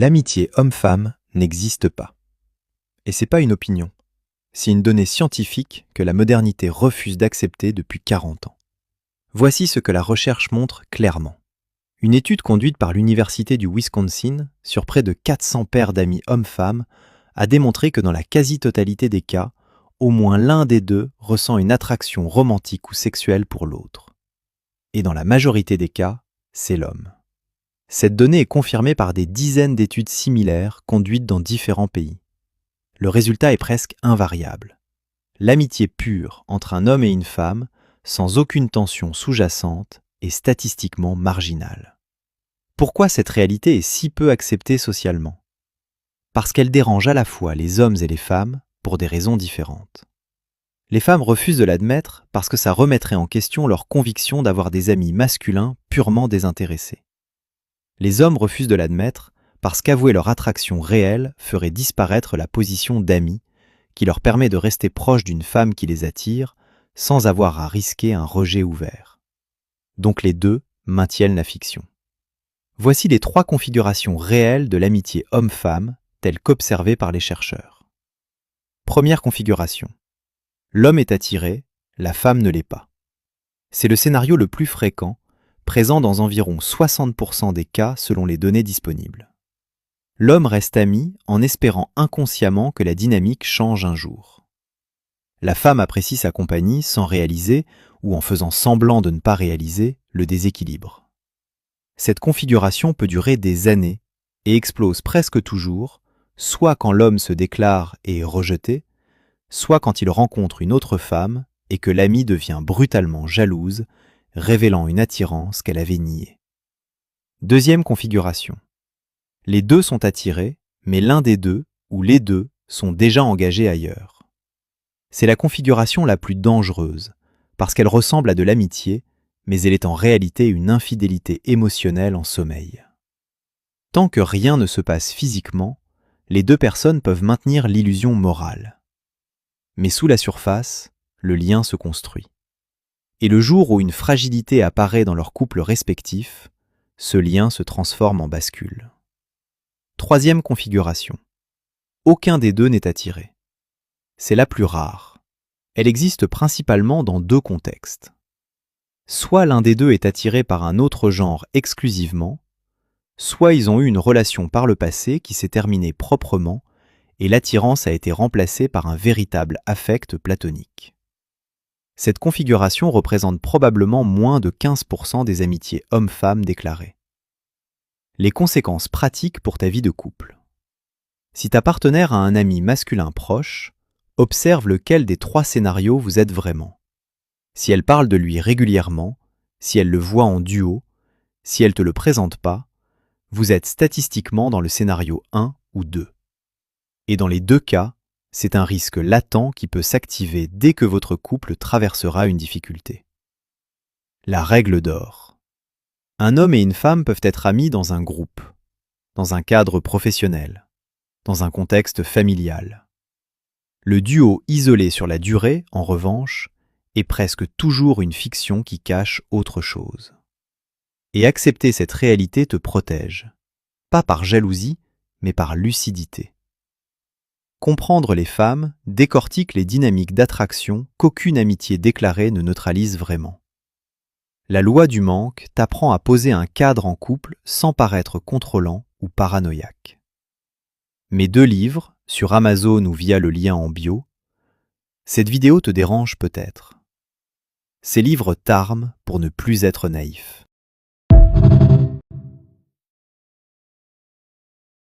L'amitié homme-femme n'existe pas. Et c'est pas une opinion, c'est une donnée scientifique que la modernité refuse d'accepter depuis 40 ans. Voici ce que la recherche montre clairement. Une étude conduite par l'Université du Wisconsin sur près de 400 paires d'amis hommes-femmes a démontré que dans la quasi-totalité des cas, au moins l'un des deux ressent une attraction romantique ou sexuelle pour l'autre. Et dans la majorité des cas, c'est l'homme. Cette donnée est confirmée par des dizaines d'études similaires conduites dans différents pays. Le résultat est presque invariable. L'amitié pure entre un homme et une femme, sans aucune tension sous-jacente, est statistiquement marginale. Pourquoi cette réalité est si peu acceptée socialement ? Parce qu'elle dérange à la fois les hommes et les femmes pour des raisons différentes. Les femmes refusent de l'admettre parce que ça remettrait en question leur conviction d'avoir des amis masculins purement désintéressés. Les hommes refusent de l'admettre parce qu'avouer leur attraction réelle ferait disparaître la position d'amis qui leur permet de rester proches d'une femme qui les attire sans avoir à risquer un rejet ouvert. Donc les deux maintiennent la fiction. Voici les 3 configurations réelles de l'amitié homme-femme telles qu'observées par les chercheurs. Première configuration. L'homme est attiré, la femme ne l'est pas. C'est le scénario le plus fréquent, présent dans environ 60% des cas selon les données disponibles. L'homme reste ami en espérant inconsciemment que la dynamique change un jour. La femme apprécie sa compagnie sans réaliser, ou en faisant semblant de ne pas réaliser, le déséquilibre. Cette configuration peut durer des années et explose presque toujours, soit quand l'homme se déclare et est rejeté, soit quand il rencontre une autre femme et que l'amie devient brutalement jalouse, révélant une attirance qu'elle avait niée. Deuxième configuration. Les deux sont attirés, mais l'un des deux, ou les deux, sont déjà engagés ailleurs. C'est la configuration la plus dangereuse, parce qu'elle ressemble à de l'amitié, mais elle est en réalité une infidélité émotionnelle en sommeil. Tant que rien ne se passe physiquement, les deux personnes peuvent maintenir l'illusion morale. Mais sous la surface, le lien se construit. Et le jour où une fragilité apparaît dans leur couple respectif, ce lien se transforme en bascule. Troisième configuration. Aucun des deux n'est attiré. C'est la plus rare. Elle existe principalement dans 2 contextes. Soit l'un des deux est attiré par un autre genre exclusivement, soit ils ont eu une relation par le passé qui s'est terminée proprement et l'attirance a été remplacée par un véritable affect platonique. Cette configuration représente probablement moins de 15% des amitiés hommes-femmes déclarées. Les conséquences pratiques pour ta vie de couple. Si ta partenaire a un ami masculin proche, observe lequel des 3 scénarios vous aide vraiment. Si elle parle de lui régulièrement, si elle le voit en duo, si elle ne te le présente pas, vous êtes statistiquement dans le scénario 1 ou 2. Et dans les 2 cas, c'est un risque latent qui peut s'activer dès que votre couple traversera une difficulté. La règle d'or. Un homme et une femme peuvent être amis dans un groupe, dans un cadre professionnel, dans un contexte familial. Le duo isolé sur la durée, en revanche, est presque toujours une fiction qui cache autre chose. Et accepter cette réalité te protège, pas par jalousie, mais par lucidité. Comprendre les femmes décortique les dynamiques d'attraction qu'aucune amitié déclarée ne neutralise vraiment. La loi du manque t'apprend à poser un cadre en couple sans paraître contrôlant ou paranoïaque. Mes 2 livres, sur Amazon ou via le lien en bio, cette vidéo te dérange peut-être. Ces livres t'arment pour ne plus être naïf.